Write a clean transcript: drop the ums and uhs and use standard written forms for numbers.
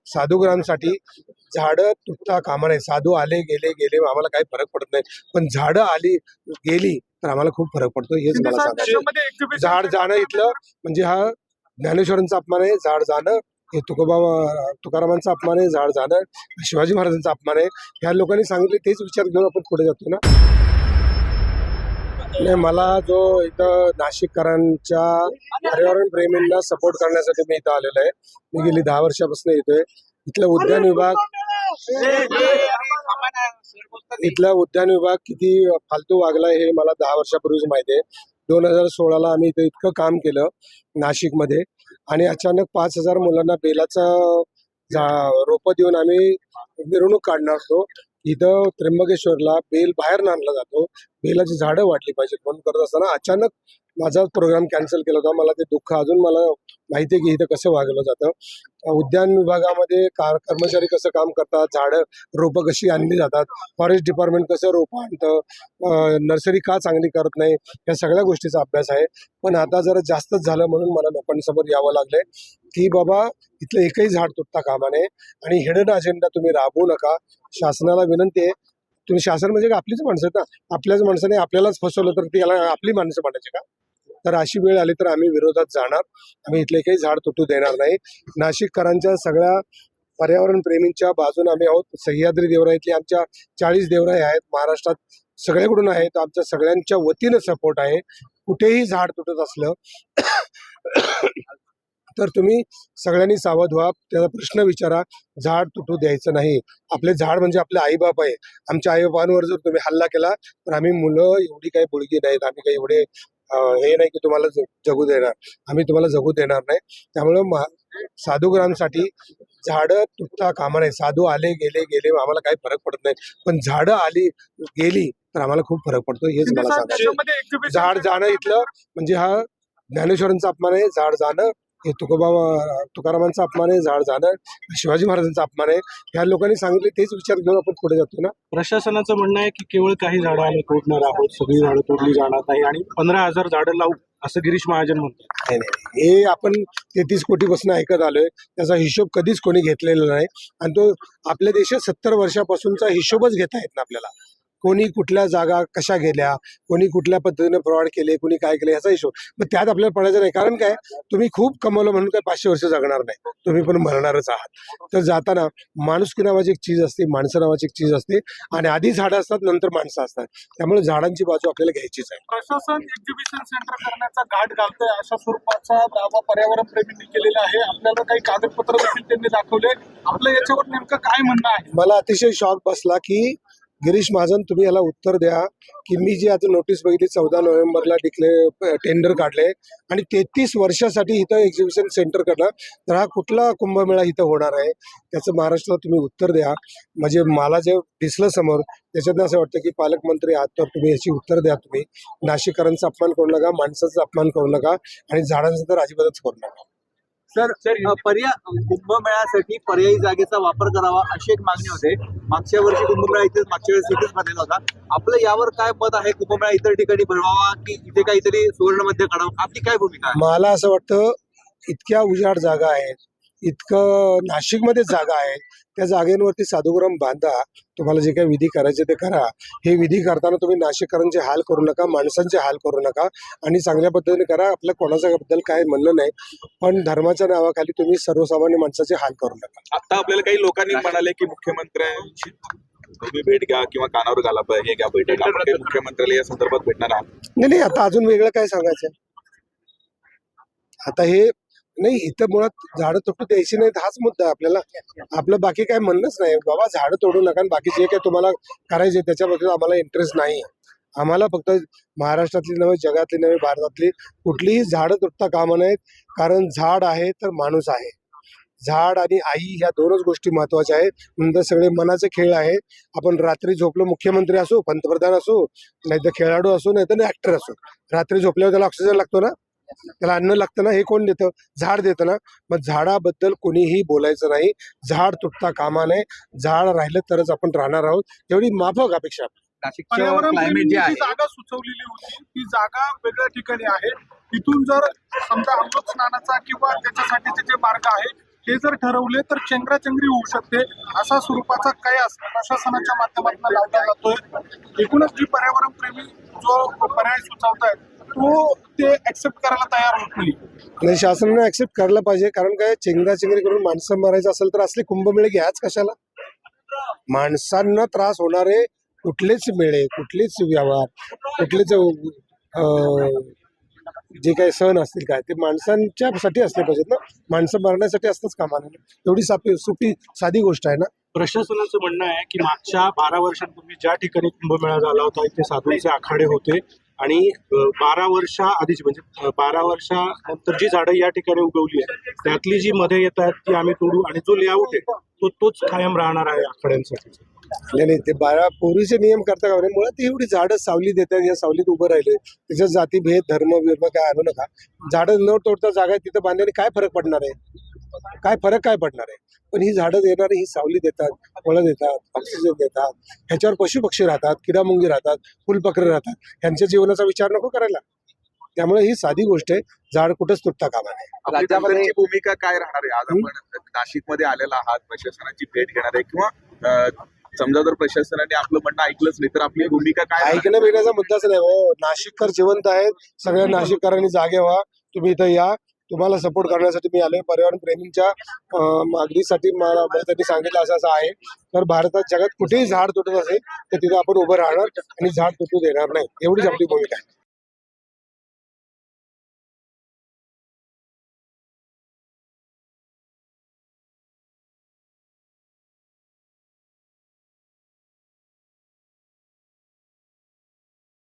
साधूग्रामसाठी झाडं तुटता कामा नये. साधू आले गेले गेले आम्हाला काही फरक पडत नाही, पण झाडं आली गेली तर आम्हाला खूप फरक पडतो. हेच मला सांगायचं. झाड जाणं इथलं म्हणजे हा ज्ञानेश्वरांचा अपमान आहे. झाड जाणं हे तुकारामांचा अपमान आहे. झाड जाणं शिवाजी महाराजांचा अपमान आहे. ह्या लोकांनी सांगितले तेच विचार घेऊन आपण पुढे जातो ना. नाही, मला जो इथं नाशिककरांच्या पर्यावरण प्रेमींना सपोर्ट करण्यासाठी मी इथं आलेलो आहे. मी गेली 10 वर्षापासून येतोय. इथला उद्यान विभाग किती फालतू वागला हे मला 10 वर्षापूर्वीच माहिती आहे. 2016ला आम्ही इथं इतकं काम केलं नाशिकमध्ये आणि अचानक 5,000 मुलांना बेलाचं रोपं देऊन आम्ही मिरवणूक काढणार होतो. इथं त्र्यंबकेश्वरला बेल बाहेर आणला जातो, बेलाची झाडं वाटली पाहिजेत म्हणून करत असताना अचानक माझा प्रोग्राम कॅन्सल केला होता. मला ते दुःख अजून मला माहिती आहे की इथं कसं वागवलं जातं. उद्यान विभागामध्ये कर्मचारी कसं काम करतात, झाडं रोपं कशी आणली जातात, फॉरेस्ट डिपार्टमेंट कसं रोपं आणतं, नर्सरी का चांगली करत नाही, या सगळ्या गोष्टीचा अभ्यास आहे. पण आता जरा जास्तच झालं म्हणून मला लोकांसमोर यावं लागलंय की बाबा इथलं एकही झाड तुटता कामा नये आणि हिडन अजेंडा तुम्ही राबवू नका. शासनाला विनंती आहे, तुम्ही शासन म्हणजे का आपलीच माणसं आहेत ना, आपल्याच माणसाने आपल्यालाच फसवलं तर ती याला आपली माणसं म्हणायची का? तर अशी वेळ आली तर आम्ही विरोधात जाणार. आम्ही इथले काही झाड तुटू देणार नाही. नाशिककरांच्या सगळ्या पर्यावरण प्रेमींच्या बाजूने आम्ही आहोत. सह्याद्री देवराईतली आमच्या 40 देवराई आहेत, महाराष्ट्रात सगळ्याकडून आहेत. आमच्या सगळ्यांच्या वतीनं सपोर्ट आहे. कुठेही झाड तुटत असलं तर तुम्ही सगळ्यांनी सावध व्हा, त्याचा प्रश्न विचारा. झाड तुटू द्यायचं नाही. आपले झाड म्हणजे आपले आईबाप आहे. आमच्या आईबापांवर जर तुम्ही हल्ला केला तर आम्ही मुलं एवढी काही बुडगी नाहीत, आम्ही काही एवढे हे नाही की तुम्हाला जगू देणार. आम्ही तुम्हाला जगू देणार नाही. त्यामुळं साधूग्रामसाठी झाडं तुटता कामा नये. साधू आले गेले गेले आम्हाला काही फरक पडत नाही, पण झाडं आली गेली तर आम्हाला खूप फरक पडतो. हेच मला सांगायचं. झाड जाणं इथलं म्हणजे हा ज्ञानेश्वरांचा अपमान आहे. झाड जाणं हे तुकारामांचा अपमान आहे. झाड जाणं शिवाजी महाराजांचा अपमान आहे. ह्या लोकांनी सांगितले तेच विचार घेऊन आपण पुढे जातो ना. प्रशासनाचं म्हणणं आहे की केवळ काही झाडं आम्ही तोडणार आहोत, सगळी झाडं तोडली जाणार नाही आणि 15,000 झाडं लावू असं गिरीश महाजन म्हणतात. नाही, हे आपण 33 कोटीपासून ऐकत आलोय. त्याचा हिशोब कधीच कोणी घेतलेला नाही आणि तो आपल्या देशात 70 वर्षापासूनचा हिशोबच घेता येत ना आपल्याला. कोणी कुठल्या जागा कशा गेल्या, कोणी कुठल्या पद्धतीने फ्रॉड केले, कोणी काय केले याचा हिशोब. मग त्यात आपल्याला पडायचं नाही. कारण काय, तुम्ही खूप कमवलं म्हणून काय 500 वर्ष जगणार नाही, तुम्ही पण मरणारच आहात. तर जाताना माणुसकी नावाची एक चीज असते, माणसं नावाची एक चीज असते आणि आधी झाडं असतात नंतर माणसं असतात. त्यामुळे झाडांची बाजू आपल्याला घ्यायचीच आहे. प्रशासन एक्झिबिशन सेंटर करण्याचा घाट घालतोय अशा स्वरूपाचा दावा पर्यावरण प्रेमींनी केलेला आहे. आपल्याला काही कागदपत्र देखील त्यांनी दाखवले. आपलं याच्यावर नेमकं काय म्हणणं आहे? मला अतिशय शॉक बसला की गिरीश महाजन तुम्ही याला उत्तर द्या की मी जी आता नोटीस बघितली 14 नोव्हेंबरला टेंडर काढले आणि 33 वर्षासाठी इथं एक्झिबिशन सेंटर करणार, तर हा कुठला कुंभमेळा इथं होणार आहे त्याचं महाराष्ट्राला तुम्ही उत्तर द्या. म्हणजे मला जे दिसलं समोर त्याच्यातनं असं वाटतं की पालकमंत्री आहात तर तुम्ही याची उत्तर द्या. तुम्ही नाशिककरांचा अपमान करू नका, माणसाचा अपमान करू नका आणि झाडांचा तर अजिबातच करू नका. सर कुंभमेळ्यासाठी पर्यायी जागेचा वापर करावा अशी एक मागणी होते. मागच्या वर्षी कुंभमेळा मागच्या वेळेस इथेच भरलेला होता. आपलं यावर काय मत आहे? कुंभमेळा इतर ठिकाणी भरवावा की इथे काहीतरी सुवर्ण मध्य काढावं, आपली काय भूमिका आहे? मला असं वाटतं इतक्या उजाड जागा आहेत, इतकं नाशिकमध्ये जागा आहे, त्या जागेवरती साधूग्राम बांधा. तुम्हाला जे काही विधी करायचे ते करा. हे विधी करताना तुम्ही नाशिककरांचे हाल करू नका, माणसांचे हाल करू नका आणि चांगल्या पद्धतीने करा. आपल्या कोणाच्याबद्दल काय म्हणणं नाही, पण धर्माच्या नावाखाली तुम्ही सर्वसामान्य माणसाचे हाल करू नका. आता आपल्याला काही लोकांनी म्हणाले की मुख्यमंत्र्यांची तुम्ही भेट घ्या किंवा कानावर घाला हे घ्या बैठक. आपण काही मुख्यमंत्र्याला या संदर्भात भेटणार आहात? नाही, आता अजून वेगळं काय सांगायचं. आता हे नाही, इथं मुळात झाडं तुटू द्यायची नाहीत हाच मुद्दा आहे आपल्याला. आपलं बाकी काय म्हणणंच नाही. बाबा झाडं तोडू नका आणि बाकी जे काय तुम्हाला करायचे त्याच्याबद्दल आम्हाला इंटरेस्ट नाही. आम्हाला फक्त महाराष्ट्रातली नव्हे, जगातली नव्हे, भारतातली कुठलीही झाडं तुटता कामा नयेत. कारण झाड आहे तर माणूस आहे. झाड आणि आई ह्या दोनच गोष्टी महत्वाच्या आहेत. नंतर सगळे मनाचे खेळ आहे. आपण रात्री झोपलो, मुख्यमंत्री असो, पंतप्रधान असो, नाहीतर खेळाडू असो, नाहीतर ऍक्टर असो, रात्री झोपल्यावर त्याला ऑक्सिजन लागतो ना, त्याला अन्न लागतं ना. हे कोण देतं? झाड देतं ना. मग झाडाबद्दल कोणीही बोलायचं नाही. झाड तुटता कामा नये. झाड राहिलं तरच आपण राहणार आहोत, एवढी माफक अपेक्षा. क्लायमेट जी जागा सुचवलेली होती ती जागा वेगळ्या ठिकाणी आहे. तिथून जर समजा अमृत स्नानाचा किंवा त्याच्यासाठीचे जे मार्ग आहे हे जर ठरवले तर चेंगराचेंगरी होऊ शकते, अशा स्वरूपाचा कयास प्रशासनाच्या माध्यमातून लावला जातोय. एकूणच जी पर्यावरण प्रेमी जो पर्याय सुचवतायत तो ते ऍक्सेप्ट करायला तयार होत नाही. नाही, शासनाने ऍक्सेप्ट करायला पाहिजे. कारण काय, चेंगराचेंगरी करून माणसं मारायचं असेल तर असले कुंभमेळे घ्याच कशाला. माणसांना त्रास होणारे कुठलेच मेळे, कुठलेच व्यवहार, कुठलेच जे काही सण असतील काय ते माणसांच्यासाठी असले पाहिजेत ना. माणसं मरण्यासाठी असतंच कामा नये. एवढी सोपी साधी गोष्ट आहे ना. प्रशासनाचं म्हणणं आहे की मागच्या 12 वर्षांपूर्वी ज्या ठिकाणी कुंभमेळा झाला होता इथे साधूंचे आखाडे होते आणि 12 वर्षा आधीची म्हणजे 12 वर्षानंतर जी झाडं या ठिकाणी उगवली आहेत त्यातली जी मध्ये येत आहेत ती आम्ही तोडू आणि जो लेआउट आहे तोच कायम राहणार आहे आखाड्यांसाठी. नाही, ते पूर्वीचे नियम करता का मुळात ती एवढी झाडं सावली देतात, या सावलीत उभं राहिले त्याच्यात जातीभेद धर्म विर्म काय आणू नका. झाडं न तोडता जागा आहे तिथं बांधल्याने काय फरक पडणार आहे, काय पडणार आहे. पण ही झाडं देणारी ही सावली देतात, फळं देतात, ऑक्सिजन देतात, ह्याच्यावर पशु पक्षी राहतात, किडामुंगी राहतात, फुलपाखरं राहतात, ह्यांच्या जीवनाचा विचार नको करायला. त्यामुळे ही साधी गोष्ट आहे, झाड कुठंच तुटता कामा नये. आपली नंतरची भूमिका काय राहणार आहे? आज आपण नाशिकमध्ये आलेला आहात, प्रशासनाची भेट घेणार आहे किंवा समजा जर प्रशासनाने आपलं म्हणणं ऐकलंच नाही तर आपली भूमिका काय राहणार? ऐकणं बिण्याचा मुद्दाच नाही हो. नाशिककर जिवंत आहेत, सगळ्या नाशिककरांनी जागे व्हा. तुम्ही इथं या, तुम्हाला सपोर्ट करण्यासाठी मी आलोय. पर्यावरण प्रेमींच्या मागणीसाठी मला त्यांनी सांगितलं असं आहे. तर भारतात जगात कुठेही झाड तुटत असेल तर तिथे आपण उभं राहणार आणि झाड तुटू देणार नाही. एवढीच आपली भूमिका आहे.